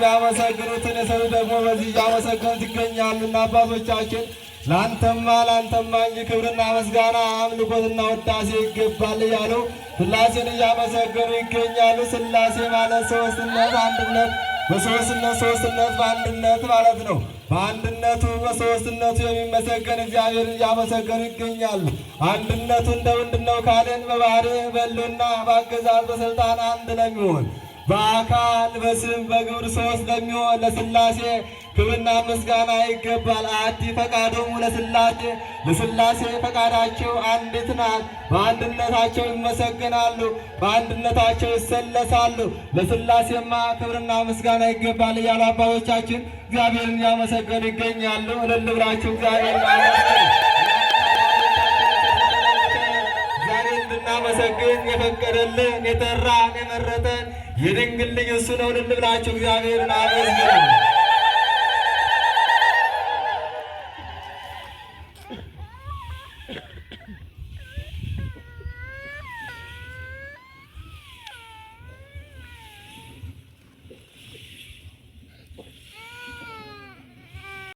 የሚያመሰግኑትን የሰሩ ደግሞ በዚህ እያመሰገኑት ይገኛሉና አባቶቻችን ላንተማ እንጂ ክብርና ምስጋና አምልኮትና ውዳሴ ይገባል እያሉ ሥላሴን እያመሰገኑ ይገኛሉ። ሥላሴ ማለት ሦስትነት፣ አንድነት፣ በሦስትነት ሦስትነት በአንድነት ማለት ነው። በአንድነቱ በሦስትነቱ የሚመሰገን እግዚአብሔርን እያመሰገኑ ይገኛሉ። አንድነቱ እንደምንድነው ካልን በባሕርይ በሕልውና በአገዛዝ በሥልጣን አንድ ለሚሆን በአካል በስም በግብር ሦስት ለሚሆን ለሥላሴ ክብርና ምስጋና ይገባል። አሐቲ ፈቃዶሙ ለሥላሴ ለሥላሴ ፈቃዳቸው አንዲት ናት። በአንድነታቸው ይመሰገናሉ፣ በአንድነታቸው ይሰለሳሉ። ለሥላሴማ ክብርና ምስጋና ይገባል እያሉ አባቶቻችን እግዚአብሔርን እያመሰገኑ ይገኛሉ። እልል ብላችሁ እግዚአብሔርን እንድናመሰግን የፈቀደልን የጠራን የመረጠን የድንግል ልጅ እሱ ነው። እልል ብላችሁ እግዚአብሔርን አመስግኑ።